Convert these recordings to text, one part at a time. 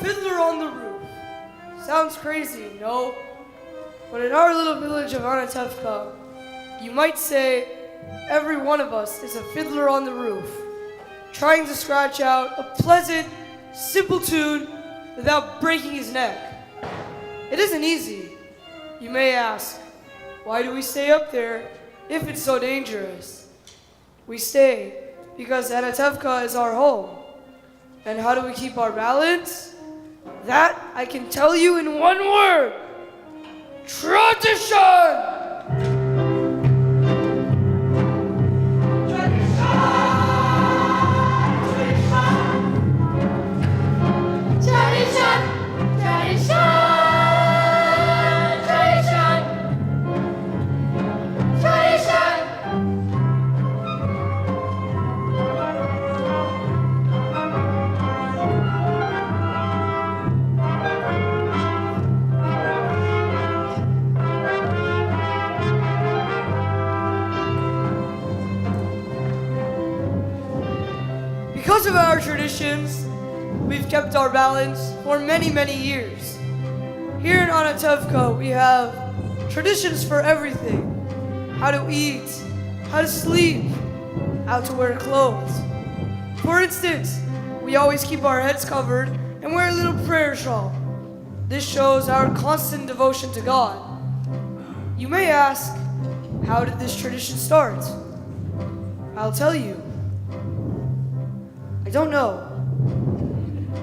Fiddler on the roof. Sounds crazy, no? But in our little village of Anatevka, you might say every one of us is a fiddler on the roof, trying to scratch out a pleasant, simple tune without breaking his neck. It isn't easy. You may ask, why do we stay up there if it's so dangerous? We stay because Anatevka is our home. And how do we keep our balance? That I can tell you in one word. Tradition! Because of our traditions, we've kept our balance for many, many years. Here in Anatevka, we have traditions for everything. How to eat, how to sleep, how to wear clothes. For instance, we always keep our heads covered and wear a little prayer shawl. This shows our constant devotion to God. You may ask, how did this tradition start? I'll tell you. I don't know,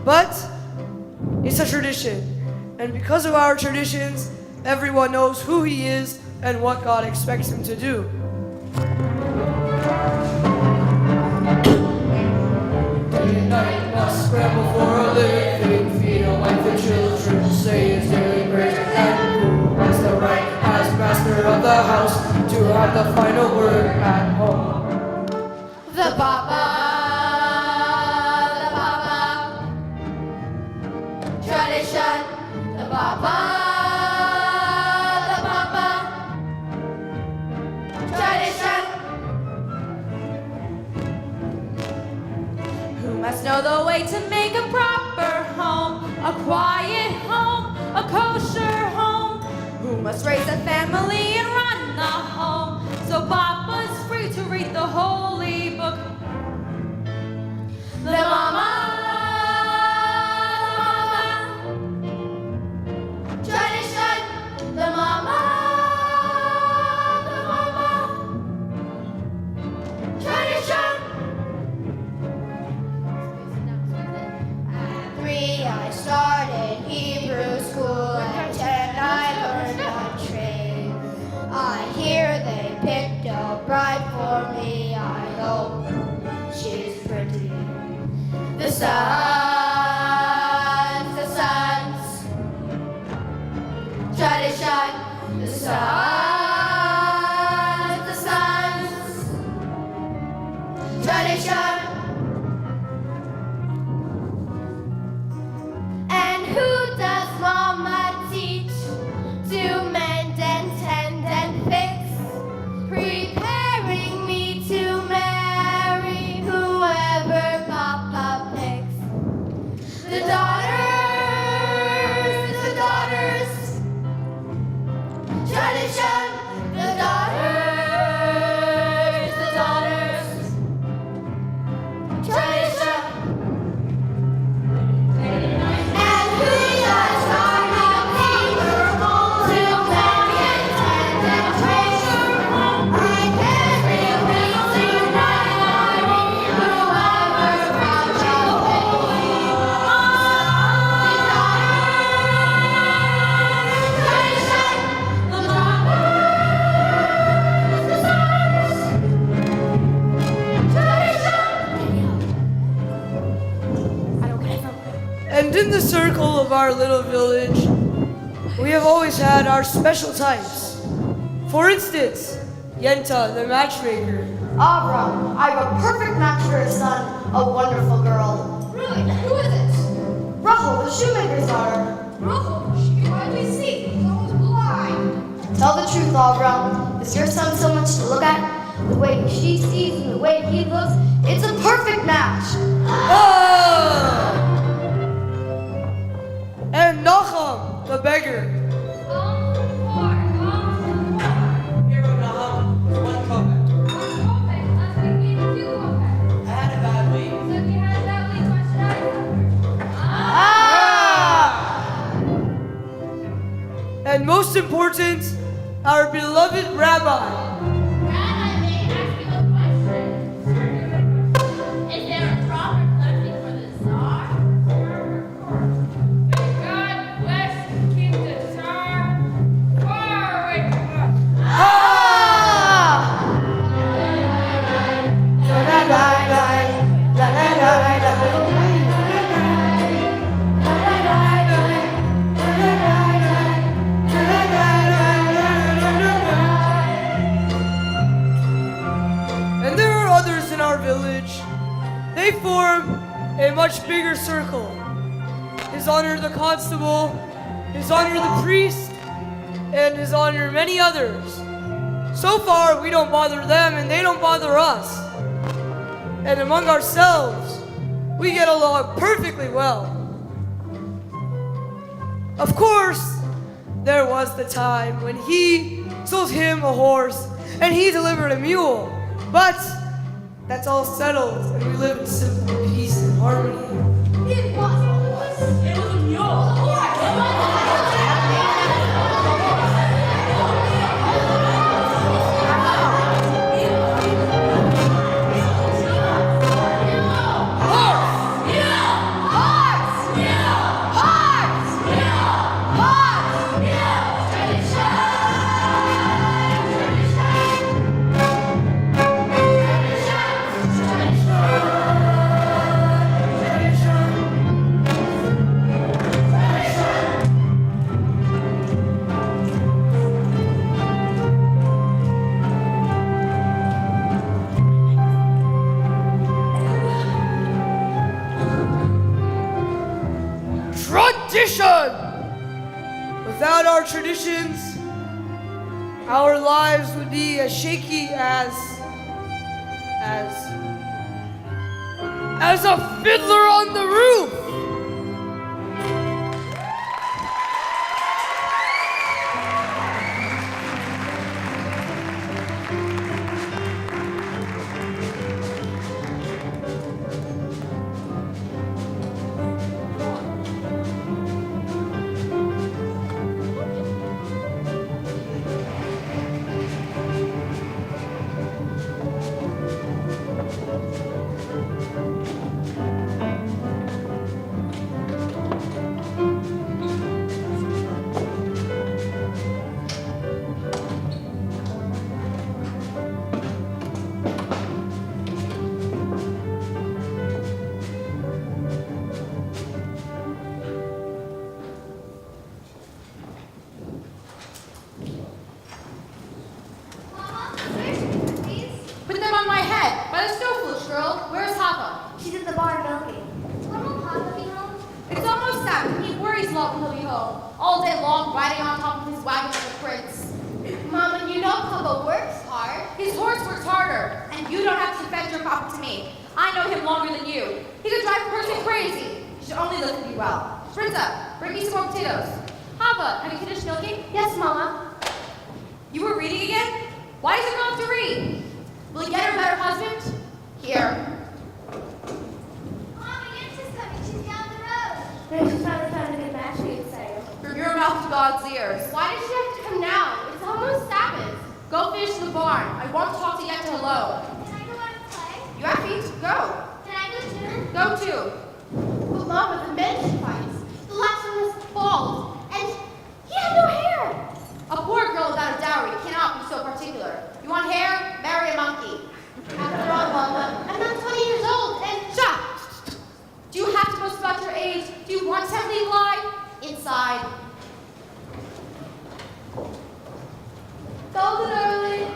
but it's a tradition, and because of our traditions, everyone knows who he is and what God expects him to do. Day and night must scramble for a living, feed a wife and children, say his daily prayers, and who has the right as master of the house to have the final word at home? The Baba. Tradition, the Baba, tradition. Who must know the way to make a proper home, a quiet home, a kosher home? Who must raise a family and run the home, so Papa's free to read the holy book? The Mama. Bride for me, I hope she's pretty. The sons, tradition, the sons, tradition. And who does Mama teach to mend and tend and fix? Preparing me to marry whoever Papa picks. The daughters, tradition. The daughters, tradition. And who does Mama teach to marry and tend and fix? And in the circle of our little village, we have always had our special types. For instance, Yenta, the matchmaker. Avram, I have a perfect match for his son, a wonderful girl. Really? Who is it? Rachel, the shoemaker's daughter. Rachel, she can hardly see. Someone's blind. Tell the truth, Avram. Is your son so much to look at? The way she sees and the way he looks, it's a perfect match. Oh! the beggar. Alms to the poor, alms to the poor. Here, Nahum, one kopeck. One kopeck, last week we gave you 2 kopecks. I had a bad week. So if you had a bad week, what should I suffer? And most important, our beloved rabbi. Rabbi, may I ask you a question? Is there a proper cleansing for the Tsar? God bless King the Tsar. Far away from us. And there are others in our village. They form a much bigger circle. His Honor the Constable, His Honor the Priest, and His Honor many others. So far, we don't bother them and they don't bother us. And among ourselves, we get along perfectly well. Of course, there was the time when he sold him a horse and he delivered a mule. But that's all settled and we live in simple peace and harmony. It was a horse. It was a mule. A horse. Tradition! Without our traditions, our lives would be as shaky as a fiddler on the roof. Put them on my head. By the stove, foolish girl. Where's Hava? She's at the barn milking. When will Papa be home? It's almost Sabbath. He worries a lot when he'll be home. All day long, riding on top of his wagon like a prince. Mama, you know Papa works hard. His horse works harder, and you don't have to defend your papa to me. I know him longer than you. He could drive a person crazy. He should only listen to you well. Sprinza, bring me some more potatoes. Hava, have you finished milking? Yes, Mama. You were reading again? Why does it not have to read? Will he get her a better husband? Here. Mom, Aunt's coming. She's down the road. Then she finally found a good match for you, Sayo. From your mouth to God's ears. Why does she have to come now? It's almost Sabbath. Go finish the barn. I want to talk to Yetta alone. Can I go out and play? You have feet? Go. Can I go too? Go too. But Mama, the men she fights. The last one was bald. And he had no hair. A poor girl without a dowry cannot be so particular. You want hair? Marry a monkey. After all, Mama, I'm not 20 years old and... Shut up. Do you have to boast about your age? Do you want to have me lie? Inside. Golden early,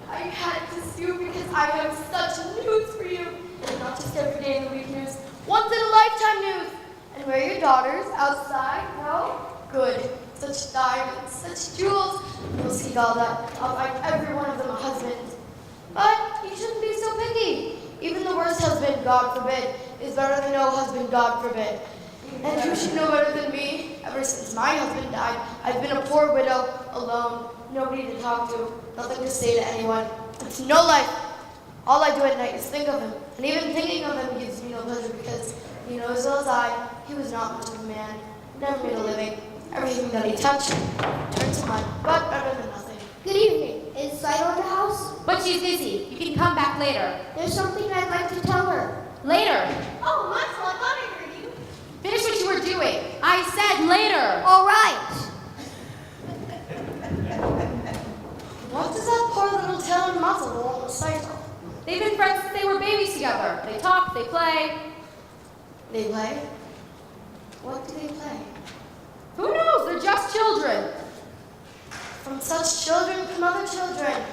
I had to sue you because I have such news for you. And not just every day in the week news. Once in a lifetime news. And where are your daughters? Outside? No? Good. Such diamonds, such jewels. You'll see all that. I'll find every one of them a husband. But you shouldn't be so picky. Even the worst husband, God forbid, is better than no husband, God forbid. And you should know better than me. ever since my husband died, I've been a poor widow, alone, nobody to talk to, nothing to say to anyone. It's no life. All I do at night is think of him, and even thinking of him gives me no pleasure because, you know as well as I, he was not much of a man, never made a living. Everything that he touched turned to mud, but better than nothing. Good evening. Is Fido in the house? But she's busy. You can come back later. There's something I'd like to tell her. Later. Oh, Marcel, I thought I heard you. Finish what you were doing. I said later. All right. What does that poor little tailor Marcel want with Fido? They've been friends since they were babies together. They talk, they play. They play? What do they play? Who knows? They're just children. From such children come other children.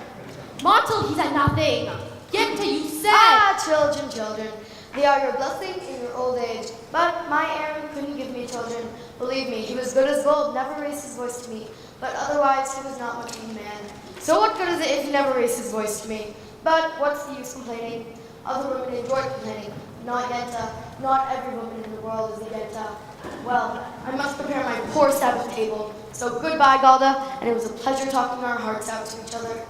Montel, he said nothing. Yenta, you said. Ah, children, children. They are your blessing in your old age. But my Aaron couldn't give me children. Believe me, he was good as gold, never raised his voice to me. But otherwise, he was not much of a man. So what good is it if he never raised his voice to me? But what's the use complaining? Other women enjoy complaining. Not Yenta. Not every woman in the world is a Yenta. Well, I must prepare my poor Sabbath table. So goodbye, Galda, and it was a pleasure talking our hearts out to each other.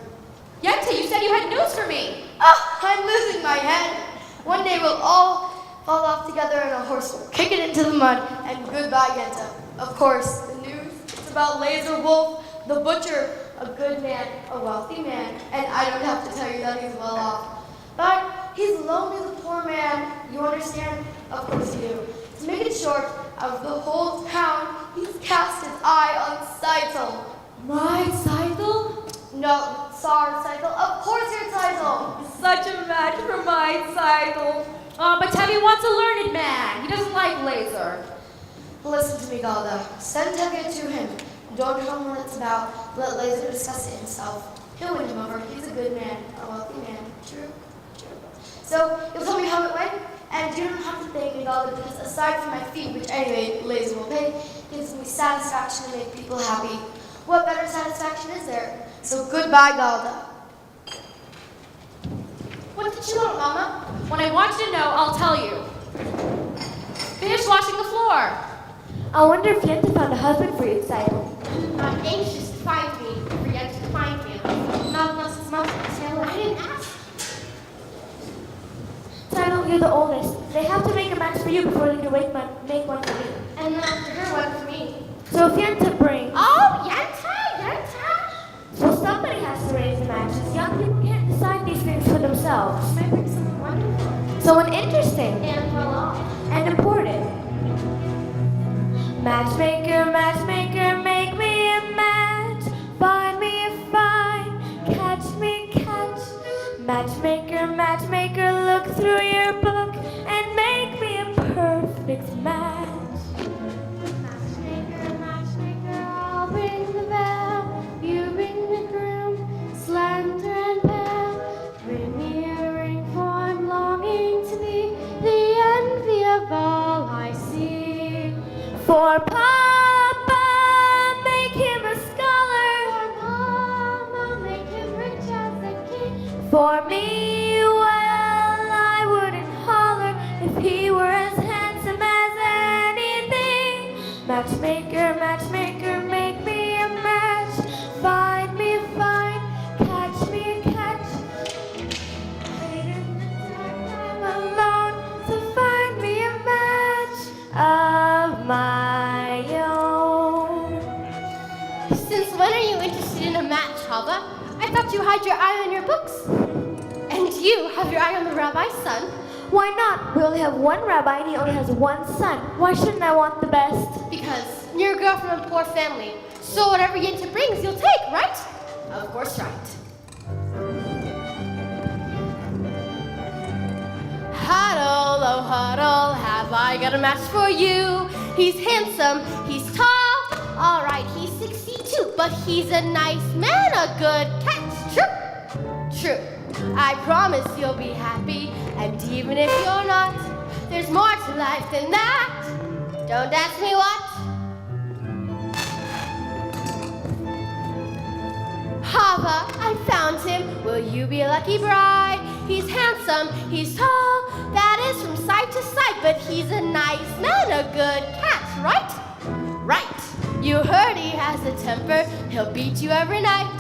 Yenta, you said you had news for me. Ah, I'm losing my head. One day we'll all fall off together and a horse will kick it into the mud. And goodbye, Yenta. Of course, the news is about Laser Wolf, the butcher, a good man, a wealthy man, and I don't have to tell you that he's well off. But he's lonely, the poor man. You understand? Of course you do. To make it short, out of the whole town, he's cast his eye on Seidel. My Seidel? No, sorry, Seidel. Of course you're Seidel. Such a match for my Seidel. But Tevye wants a learned man. He doesn't like laser. Listen to me, Galda. Send Tevye to him. Don't tell him what it's about. Let Laser discuss it himself. He'll win him over. He's a good man, a wealthy man. True? True. So, you'll tell me how it went? And you don't have to thank me, Galda, because aside from my fee, which anyway Laser will pay, gives me satisfaction to make people happy. What better satisfaction is there? So goodbye, Galda. What did you want, Mama? When I want you to know, I'll tell you. Finish washing the floor. I wonder if Yenta found a husband for you, Seidel. I'm anxious to find me, for yet to find me. Not unless it's Mother Taylor. I didn't ask. Seidel, you're the oldest. They have to make a match for you before they can make one for me. And then after her, one for me. So if Yenta brings... Oh, Yenta, Yenta. Well, somebody has to arrange the matches. Young people can't decide these things for themselves. Might bring someone wonderful. Someone interesting. And well off. And important. Matchmaker, matchmaker, make me a match. Find me a find, catch me, catch. Matchmaker, matchmaker, look through your book and make me a perfect match. Matchmaker, matchmaker, I'll ring the bell. You ring the groom, slender and pale. Bring me a ring, for I'm longing to be the envy of all I see. For Papa, make him a scholar. For Mama, make him rich as a king. For me, well, I wouldn't holler if he were as handsome as anything. Matchmaker, matchmaker, make me a match. Find me a find, catch me a catch. Late in the dark, I'm alone, so find me a match of my own. Since when are you interested in a match, Hava? I thought you had your eye on your books. And you have your eye on the rabbi's son. Why not? We only have one rabbi and he only has one son. Why shouldn't I want the best? Because you're a girl from a poor family. So whatever Yenta brings, you'll take, right? Of course, right. Huddle, oh huddle, have I got a match for you? He's handsome, he's tall, all right, he's 62, but he's a nice man, a good catch. True, true. I promise you'll be happy, and even if you're not, there's more to life than that. Don't ask me what. Hava, I found him. Will you be a lucky bride? He's handsome, he's tall, that is from side to side, but he's a nice man, a good catch, right? Right. You heard he has a temper, he'll beat you every night.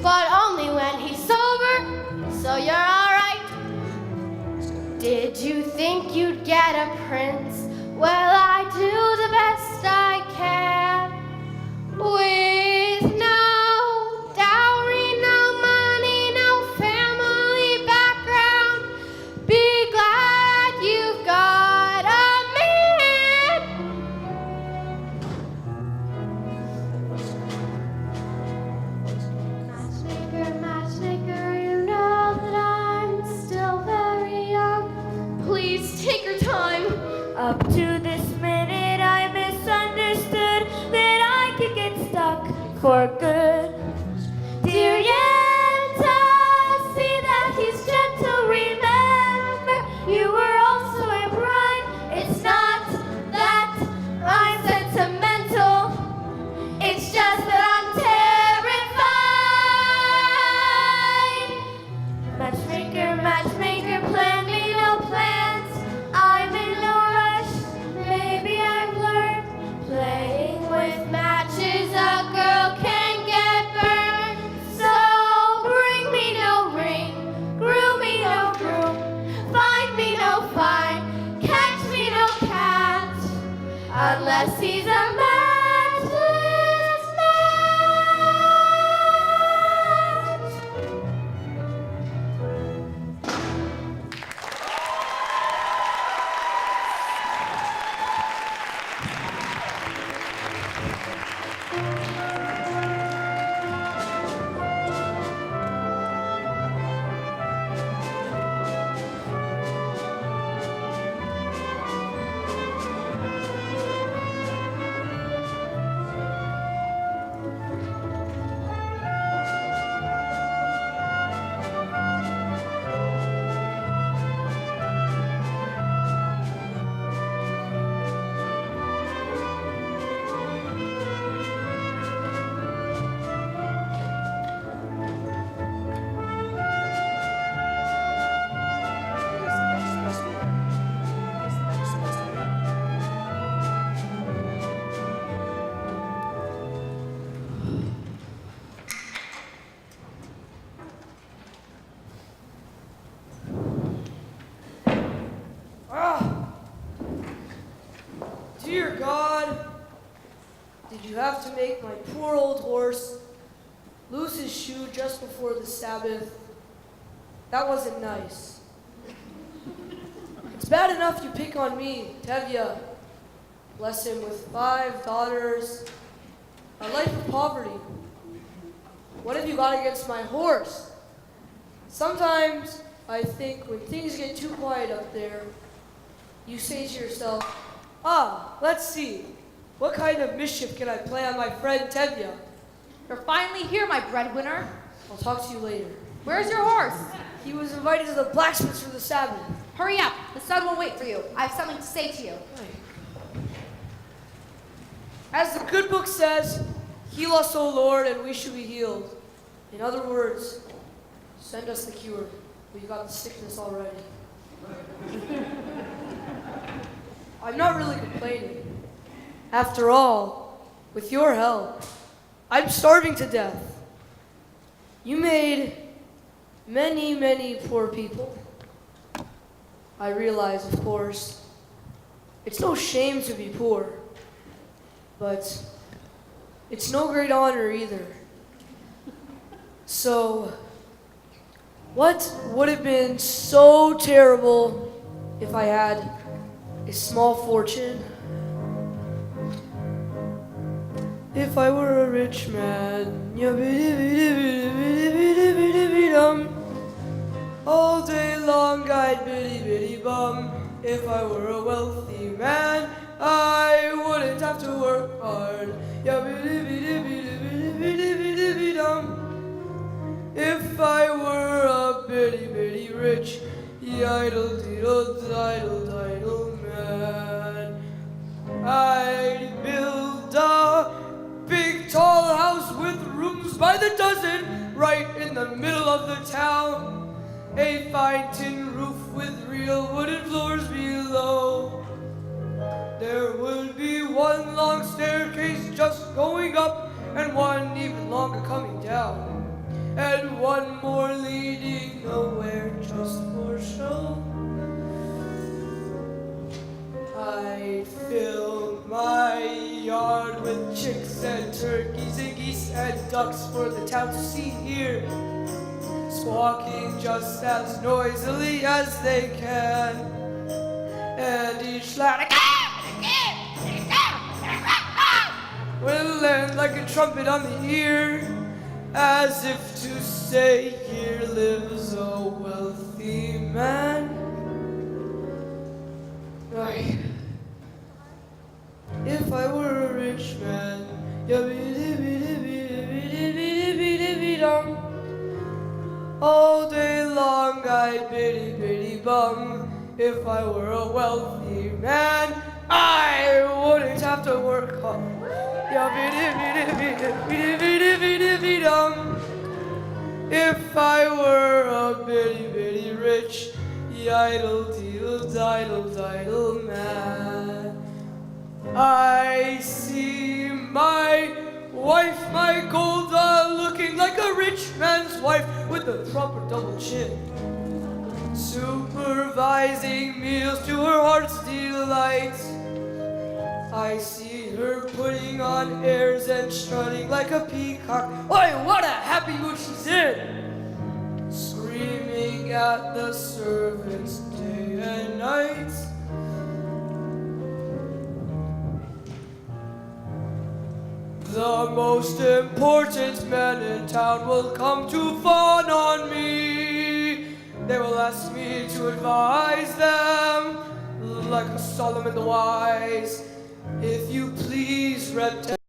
But only when he's sober, so you're alright. Did you think you'd get a prince? Well, I do the best I can. With no dowry, no money, no family background. Be glad you've got a man. Matchmaker, matchmaker, you know that I'm still very young. Please take your time. Up to this minute, I misunderstood that I could get stuck for good. Dear Yenta, see that he's gentle. Remember, you were also a bride. It's not that I'm sentimental. It's just that I'm terrified. Matchmaker, matchmaker, plan me no plans. I'm in no rush. Maybe I've learned playing with matches. A girl can get burned. So bring me no ring, groom me no groom, find me no fine, catch me no cat, unless he's a matchless match. Dear God, did you have to make my poor old horse lose his shoe just before the Sabbath? That wasn't nice. It's bad enough you pick on me, Tevye. Bless him with 5 daughters, a life of poverty. What have you got against my horse? Sometimes I think when things get too quiet up there, you say to yourself, let's see. What kind of mischief can I play on my friend Tevye? You're finally here, my breadwinner. I'll talk to you later. Where's your horse? He was invited to the blacksmith's for the Sabbath. Hurry up. The sun will wait for you. I have something to say to you. As the good book says, heal us, O Lord, and we shall be healed. In other words, send us the cure. We got the sickness already. I'm not really complaining. After all, with your help, I'm starving to death. You made many, many poor people. I realize, of course, it's no shame to be poor, but it's no great honor either. So, what would have been so terrible if I had a small fortune? If I were a rich man, all day long I'd bitty bum. If I were a wealthy man, I wouldn't have to work hard. If I were a bitty rich, idle man, I'd build a big tall house with rooms by the dozen right in the middle of the town. A fine tin roof with real wooden floors below. There would be one long staircase just going up, and one even longer coming down, and one more leading nowhere just for show. I fill my yard with chicks and turkeys and geese and ducks for the town to see here, squawking just as noisily as they can, and each loud will land like a trumpet on the ear, as if to say, here lives a wealthy man. If I were a rich man, all day long I'd bitty bitty bum. If I were a wealthy man, I wouldn't have to work hard. If I were a bitty bitty rich, idle deedle diddle diddle man. I see my wife, my Golda, looking like a rich man's wife with a proper double chin, supervising meals to her heart's delight. I see her putting on airs and strutting like a peacock. Oi, what a happy mood she's in! Screaming at the servants day and night. The most important men in town will come to fawn on me. They will ask me to advise them, like Solomon the Wise. If you please, reptile.